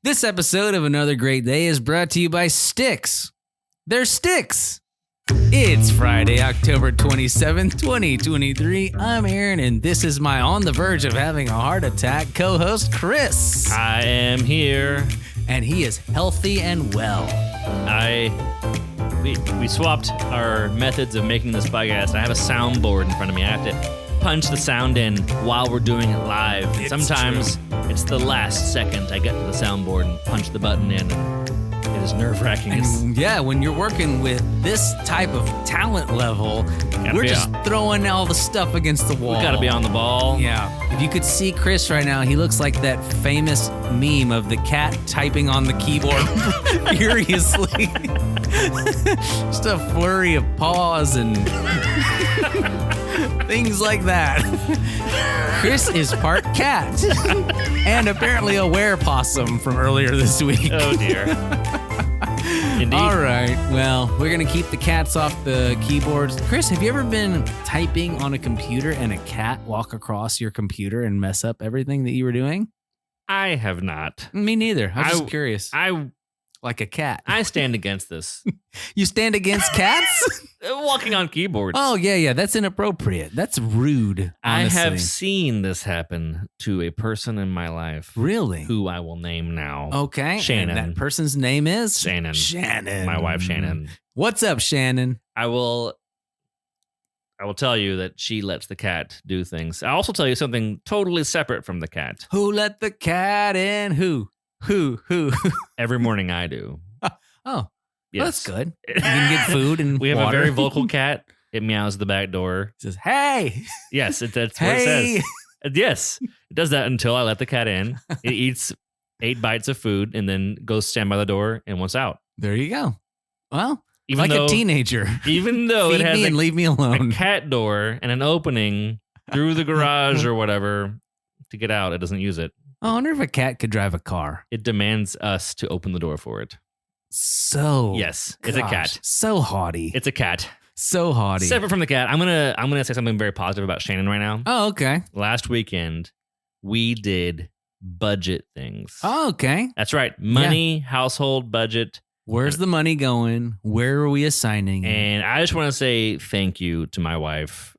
This episode of Another Great Day is brought to you by Sticks. They're Sticks. It's Friday, October 27th, 2023. I'm Aaron, and this is my on the verge of having a heart attack co-host, Chris. I am here. And he is healthy and well. We swapped our methods of making this podcast. I have a soundboard in front of me. I have to punch the sound in while we're doing it live. Sometimes it's the last second I get to the soundboard and punch the button in. It is nerve-wracking. And yeah, when you're working with this type of talent level, we're just throwing all the stuff against the wall. We gotta be on the ball. Yeah. If you could see Chris right now, he looks like that famous meme of the cat typing on the keyboard furiously. Just a flurry of paws and things like that. Chris is part cat and apparently a werepossum from earlier this week. Oh, dear. Indeed. All right. Well, we're going to keep the cats off the keyboards. Chris, have you ever been typing on a computer and a cat walk across your computer and mess up everything that you were doing? I have not. Me neither. I was just curious. Like a cat. I stand against this. You stand against cats? Walking on keyboards. Oh, yeah. That's inappropriate. That's rude, honestly. I have seen this happen to a person in my life. Really? Who I will name now. Okay. Shannon. And that person's name is? Shannon. Shannon. My wife, Shannon. What's up, Shannon? I will tell you that she lets the cat do things. I'll also tell you something totally separate from the cat. Who let the cat in? Who? Every morning I do. Oh, yes. Well, that's good. You can get food and we have water. a very vocal cat. It meows at the back door. It says, hey. Yes, that's what Hey. it says. Yes, it does that until I let the cat in. It eats 8 bites of food and then goes stand by the door and wants out. There you go. Well, Even like though- a teenager. Even though Feed it has me and leave me a alone. cat door and an opening through the garage or whatever to get out, it doesn't use it. I wonder if a cat could drive a car. It demands us to open the door for it. So Yes, it's a gosh, cat. So haughty. It's a cat. So haughty. Separate from the cat, I'm gonna say something very positive about Shannon right now. Oh, okay. Last weekend, we did budget things. Oh, okay. That's right. Money, household budget. Where's the money going? Where are we assigning it? And I just want to say thank you to my wife.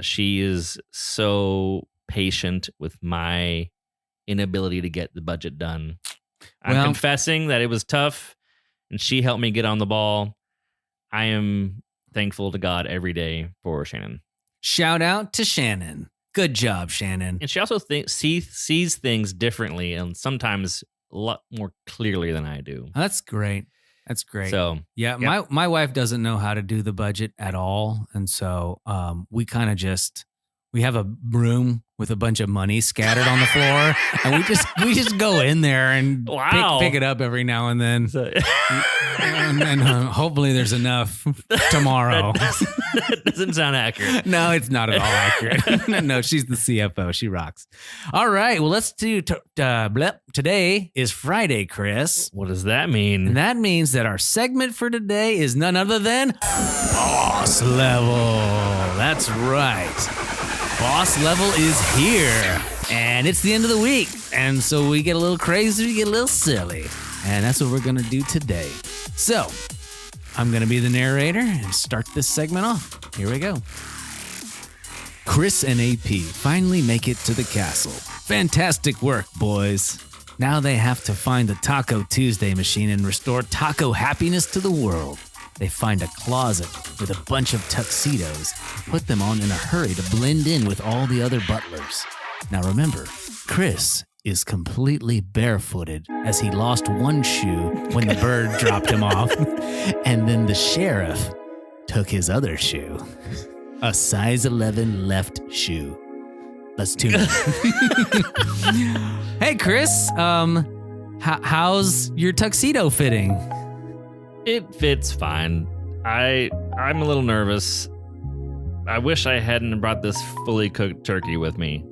She is so patient with my inability to get the budget done. I'm confessing that it was tough, and she helped me get on the ball. I am thankful to God every day for Shannon. Shout out to Shannon. Good job, Shannon. And she also sees things differently and sometimes a lot more clearly than I do. That's great. That's great. So yeah, yep. my wife doesn't know how to do the budget at all, and so we kind of we have a room with a bunch of money scattered on the floor, and we just go in there and pick it up every now and then, and hopefully there's enough tomorrow. That doesn't sound accurate. No, it's not at all accurate. No, she's the CFO. She rocks. All right, well, let's do. Today is Friday, Chris. What does that mean? And that means that our segment for today is none other than Boss Level. That's right. Boss Level is here, and it's the end of the week, and so we get a little crazy, we get a little silly, and that's what we're going to do today. So, I'm going to be the narrator and start this segment off. Here we go. Chris and AP finally make it to the castle. Fantastic work, boys. Now they have to find the Taco Tuesday machine and restore taco happiness to the world. They find a closet with a bunch of tuxedos and put them on in a hurry to blend in with all the other butlers. Now remember, Chris is completely barefooted as he lost one shoe when the bird dropped him off, and then the sheriff took his other shoe, a size 11 left shoe. Let's tune in. Hey, Chris, how's your tuxedo fitting? It fits fine. I'm a little nervous. I wish I hadn't brought this fully cooked turkey with me.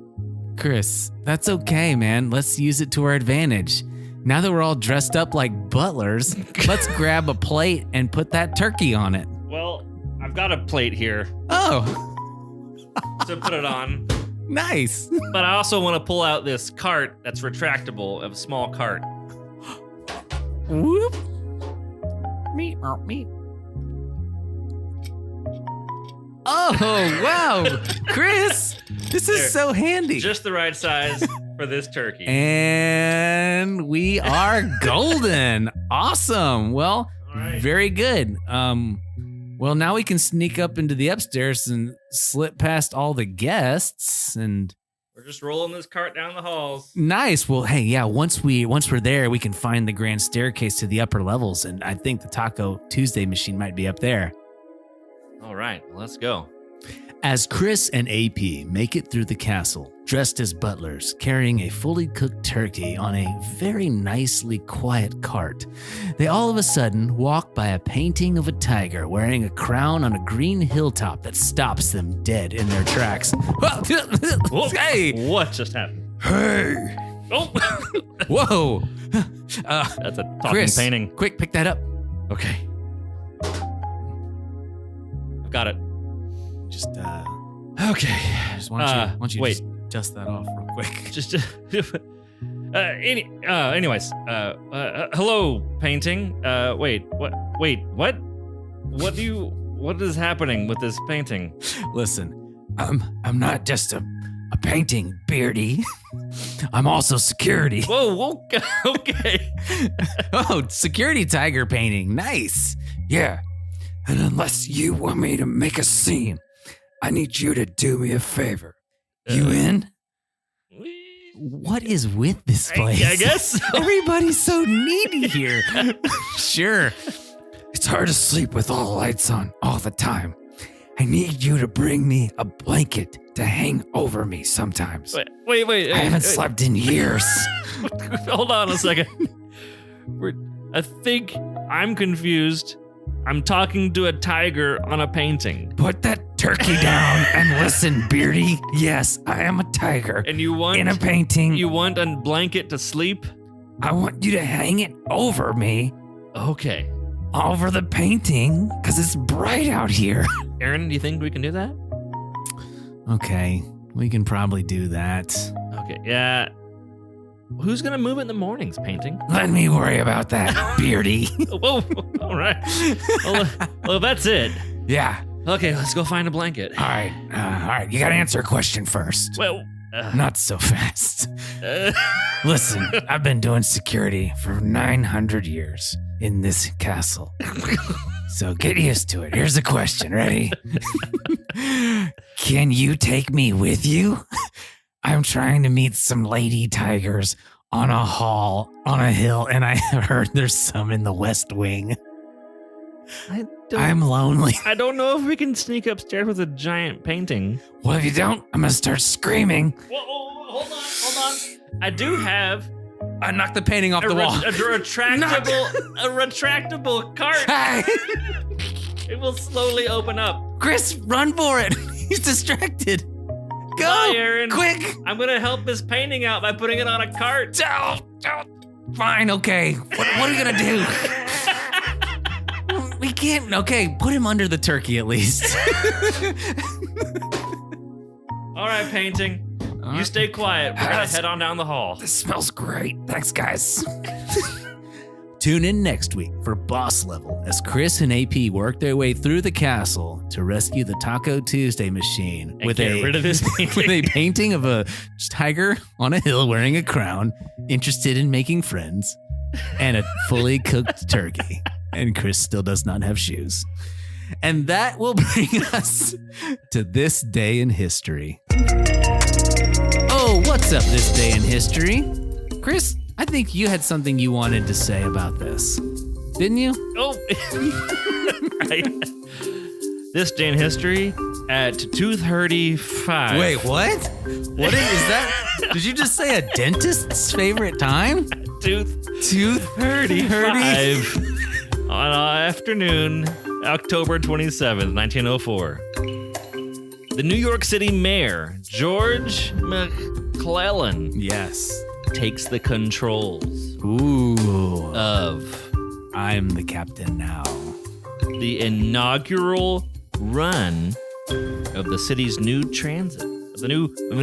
Chris, that's okay, man. Let's use it to our advantage. Now that we're all dressed up like butlers, let's grab a plate and put that turkey on it. Well, I've got a plate here. Oh. To put it on. Nice. But I also want to pull out this cart that's retractable, a small cart. Whoop. Meep, meep. Oh, wow. Chris, this is so handy. Just the right size for this turkey. And we are golden. Awesome. Well, very good. Well, now we can sneak up into the upstairs and slip past all the guests, and we're just rolling this cart down the halls. Nice. Well, hey, yeah, once we're there, we can find the grand staircase to the upper levels, and I think the Taco Tuesday machine might be up there. All right, let's go. As Chris and AP make it through the castle, dressed as butlers, carrying a fully cooked turkey on a very nicely quiet cart, they all of a sudden walk by a painting of a tiger wearing a crown on a green hilltop that stops them dead in their tracks. Hey! What just happened? Hey! Oh! Whoa! That's a talking Chris, painting. Quick, pick that up. Okay. I've got it. Just, okay. Why don't you wait. just dust that off real quick? Anyways, hello, painting. Wait, what? What is happening with this painting? Listen, I'm not just a painting, Beardy. I'm also security. Whoa, okay. Oh, security tiger painting. Nice. Yeah. And unless you want me to make a scene, I need you to do me a favor. You in? What is with this place? I guess so. Everybody's so needy here. Sure. It's hard to sleep with all the lights on all the time. I need you to bring me a blanket to hang over me sometimes. Wait. I haven't slept in years. Hold on a second. I think I'm confused. I'm talking to a tiger on a painting. Put that turkey down and listen, Beardy. Yes, I am a tiger. And you want in a painting. You want a blanket to sleep? I want you to hang it over me. Okay. Over the painting, because it's bright out here. Aaron, do you think we can do that? Okay, we can probably do that. Okay, yeah. Who's gonna move it in the mornings, painting? Let me worry about that, Beardy. Whoa, all right. Well, that's it. Yeah. Okay, let's go find a blanket. All right. You gotta answer a question first. Well, not so fast. Listen, I've been doing security for 900 years in this castle. So get used to it. Here's the question. Ready? Can you take me with you? I'm trying to meet some lady tigers on a hill, and I heard there's some in the West Wing. I'm lonely. I don't know if we can sneak upstairs with a giant painting. Well, if you don't, I'm gonna start screaming. Whoa, hold on. I do have. I knocked the painting off the wall. A retractable cart. Hey! It will slowly open up. Chris, run for it. He's distracted. Go, bye, Aaron. Quick. I'm gonna help this painting out by putting it on a cart. Fine, okay. What are we gonna do? We can't. Okay, put him under the turkey at least. All right, painting. You stay quiet. We're gonna head on down the hall. This smells great. Thanks, guys. Tune in next week for Boss Level as Chris and AP work their way through the castle to rescue the Taco Tuesday machine and get rid of this painting. With a painting of a tiger on a hill wearing a crown, interested in making friends, and a fully cooked turkey. And Chris still does not have shoes. And that will bring us to this day in history. Oh, what's up this day in history? Chris, I think you had something you wanted to say about this. Didn't you? Oh, right. This day in history at 2:35. Wait, what? What is that? Did you just say a dentist's favorite time? 2:35 on afternoon, October 27th, 1904. The New York City mayor, George McClellan, yes, takes the controls of I'm the captain now. The inaugural run of the city's new transit, The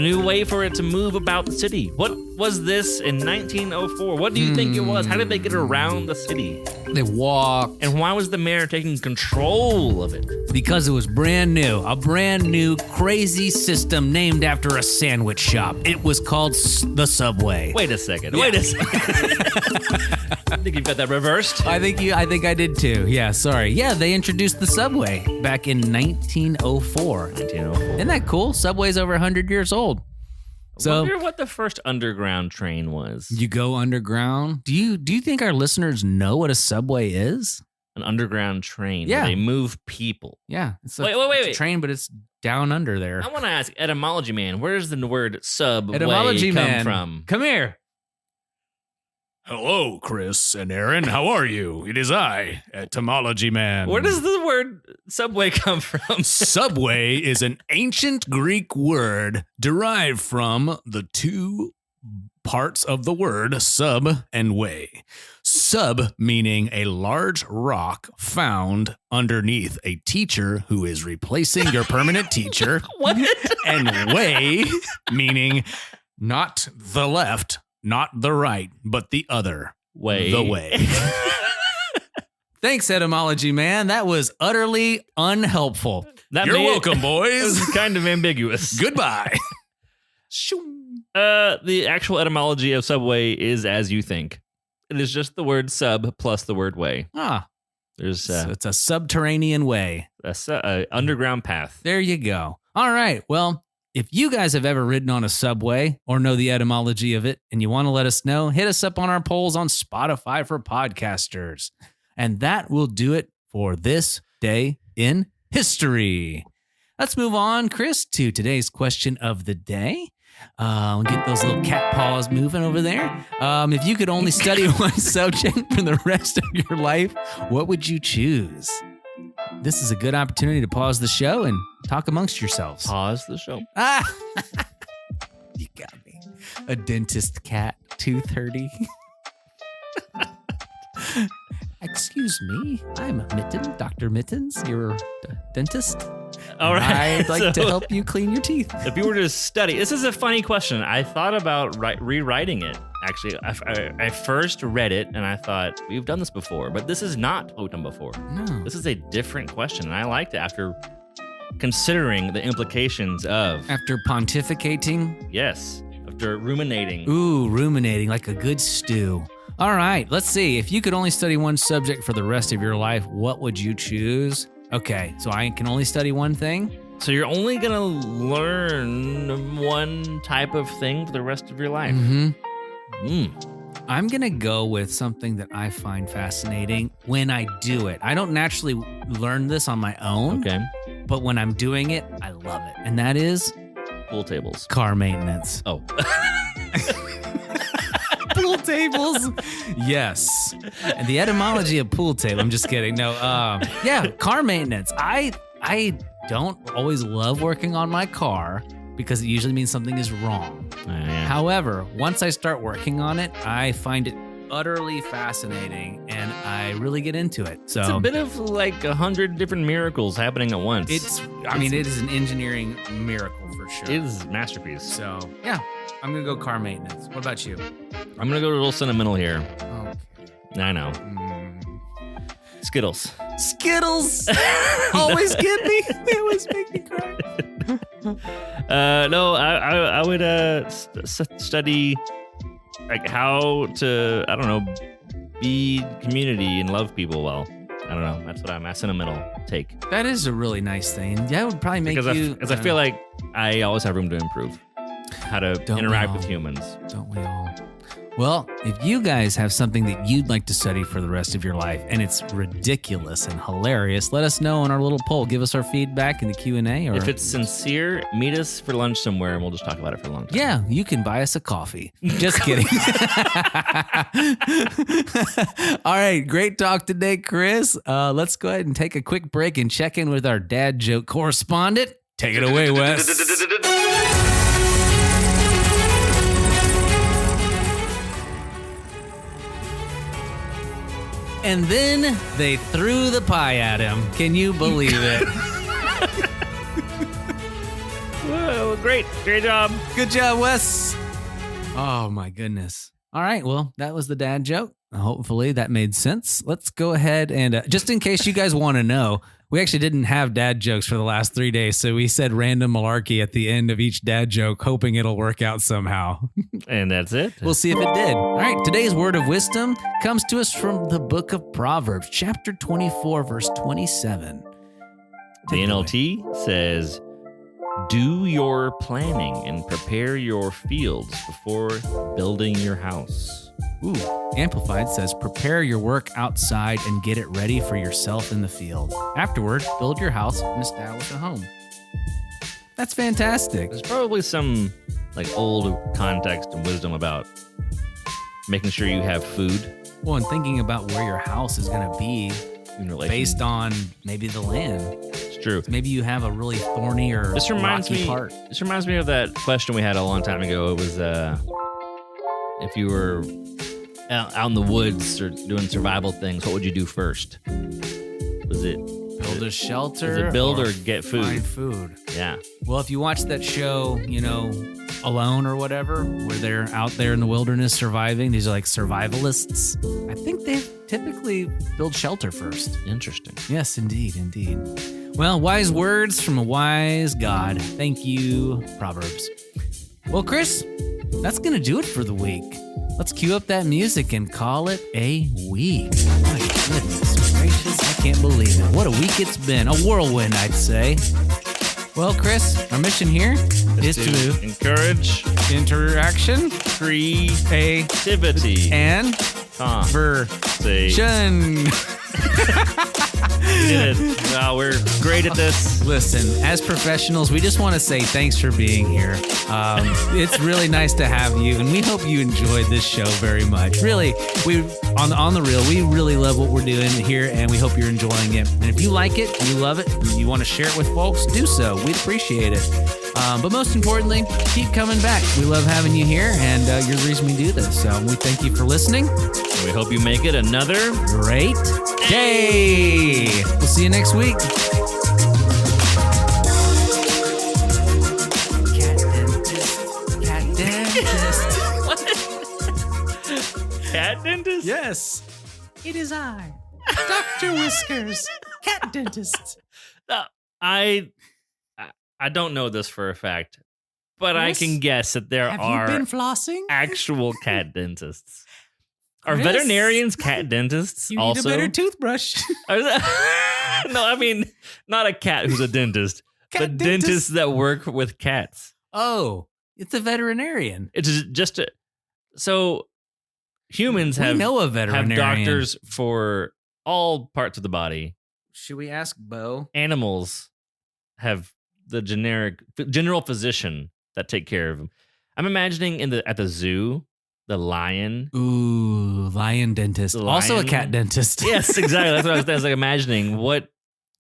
new way for it to move about the city. What was this in 1904? What do you think it was? How did they get around the city? They walked. And why was the mayor taking control of it? Because it was brand new. A brand new, crazy system named after a sandwich shop. It was called the Subway. Wait a second. I think you've got that reversed. I think I did too. Yeah, sorry. Yeah, they introduced the Subway back in 1904. 1904. Isn't that cool? Subway's over 100 years old. So, I wonder what the first underground train was. You go underground? Do you think our listeners know what a subway is? An underground train. Yeah. Where they move people. Yeah. It's wait. a train, but it's down under there. I want to ask, etymology man, where does the word subway Etymology come man, from? Come here. Hello, Chris and Aaron. How are you? It is I, Etymology Man. Where does the word subway come from? Subway is an ancient Greek word derived from the two parts of the word sub and way. Sub meaning a large rock found underneath a teacher who is replacing your permanent teacher. What? And way meaning not the left, not the right, but the other way. The way. Thanks, etymology man. That was utterly unhelpful. You're welcome, It boys. was kind of ambiguous. Goodbye. The actual etymology of subway is as you think. It is just the word sub plus the word way. There's So it's a subterranean way. a underground path. There you go. All right. Well, if you guys have ever ridden on a subway or know the etymology of it and you want to let us know, hit us up on our polls on Spotify for podcasters. And that will do it for this day in history. Let's move on, Chris, to today's question of the day. Get those little cat paws moving over there. If you could only study one subject for the rest of your life, what would you choose? This is a good opportunity to pause the show and talk amongst yourselves. Pause the show. You got me. A dentist cat, 2:30. Excuse me, I'm Mitten, Dr. Mittens, your dentist. All right. I'd like to help you clean your teeth. If you were to study, this is a funny question. I thought about rewriting it. Actually, I first read it and I thought, we've done this before, but this is not what we've done before. No. This is a different question, and I liked it after considering the implications of. After pontificating? Yes, after ruminating. Ooh, ruminating like a good stew. All right, let's see. If you could only study one subject for the rest of your life, what would you choose? Okay, so I can only study one thing? So you're only going to learn one type of thing for the rest of your life. I'm going to go with something that I find fascinating when I do it. I don't naturally learn this on my own. Okay. But when I'm doing it, I love it. And that is Pool tables. car maintenance. Oh. Pool tables. Yes. And the etymology of pool table. I'm just kidding. No. Yeah, car maintenance. I don't always love working on my car because it usually means something is wrong. Yeah. However, once I start working on it, I find it utterly fascinating and I really get into it. So It's a bit of like 100 different miracles happening at once. it is an engineering miracle for sure. It is a masterpiece. So yeah, I'm gonna go car maintenance. What about you? I'm going to go a little sentimental here. Okay. I know. Skittles. Skittles always get me. They always make me cry. No, I would study like how to, I don't know, be community and love people well. I don't know. That's what my sentimental take. That is a really nice thing. That would probably make you. Because I feel like I always have room to improve how to Don't we interact all? with humans. Don't we all? Well, if you guys have something that you'd like to study for the rest of your life and it's ridiculous and hilarious, let us know on our little poll. Give us our feedback in the Q&A. Or If it's sincere, meet us for lunch somewhere and we'll just talk about it for a long time. yeah, you can buy us a coffee. Just kidding. All right, great talk today, Chris. Let's go ahead and take a quick break and check in with our dad joke correspondent. Take it away, Wes. And then they threw the pie at him. Can you believe it? Whoa, great job. Good job, Wes. Oh my goodness. All right, well, that was the dad joke. Hopefully that made sense. Let's go ahead and just in case you guys want to know, we actually didn't have dad jokes for the last 3 days, so we said random malarkey at the end of each dad joke, hoping it'll work out somehow. And that's it. We'll see if it did. All right, today's word of wisdom comes to us from the book of Proverbs, chapter 24, verse 27. The NLT says, do your planning and prepare your fields before building your house. Ooh, Amplified says, prepare your work outside and get it ready for yourself in the field. Afterward, build your house and establish a home. That's fantastic. There's probably some like old context and wisdom about making sure you have food. Well, and thinking about where your house is going to be In relation. based on maybe the land. It's true. Maybe you have a really thorny or This reminds rocky me. part. This reminds me of that question we had a long time ago. It was if you were out in the woods or doing survival things, what would you do first? Was it Build a shelter. is it build or get food? Find food. Yeah. Well, if you watch that show, Alone or whatever, where they're out there in the wilderness surviving, these are like survivalists. I think they typically build shelter first. Interesting. Yes, indeed. Well, wise words from a wise God. Thank you, Proverbs. Well, Chris, that's going to do it for the week. Let's cue up that music and call it a week. My goodness gracious, I can't believe it. What a week it's been. A whirlwind, I'd say. Well, Chris, our mission here is to encourage interaction, creativity, and conversation. Did it. Wow, we're great at this. Listen, as professionals, we just want to say thanks for being here. It's really nice to have you, and we hope you enjoyed this show very much. Really, we on the real, we really love what we're doing here, and we hope you're enjoying it. And if you like it, you love it, and you want to share it with folks, do so. We'd appreciate it. But most importantly, keep coming back. We love having you here, and you're the reason we do this. So we thank you for listening. And we hope you make it another great day. We'll see you next week. Cat dentist. cat dentist? Yes. It is I, Dr. Whiskers, cat dentist. I don't know this for a fact, but Chris, I can guess that there have are you been flossing? actual cat dentists. Are Chris, veterinarians cat dentists you need also? a better toothbrush. No, I mean, not a cat who's a dentist, but dentists that work with cats. Oh, it's a veterinarian. It's just so humans We have know a veterinarian. doctors for all parts of the body. Should we ask Bo? Animals have the general physician that take care of them. I'm imagining at the zoo, the lion. Ooh, lion dentist. The Also a lion- cat dentist. Yes, exactly. That's what I was like imagining. What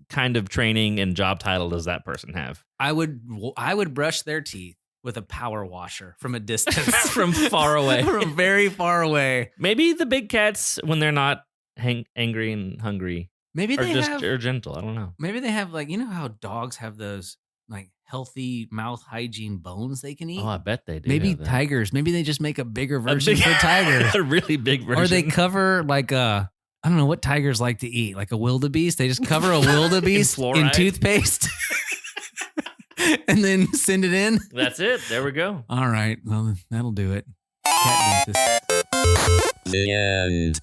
kind of training and job title does that person have? I would brush their teeth with a power washer from a distance. From far away. From very far away. Maybe the big cats, when they're not angry and hungry, Maybe are they just have or gentle. I don't know. maybe they have like, you know how dogs have those like healthy mouth hygiene bones they can eat? Oh, I bet they do. Maybe have that. tigers. Maybe they just make a bigger A version big- for tigers. a really big version. Or they cover like I don't know what tigers like to eat, like a wildebeest. They just cover a wildebeest in fluoride? toothpaste and then send it in. That's it. There we go. All right. Well, that'll do it. Cat dentist. The end.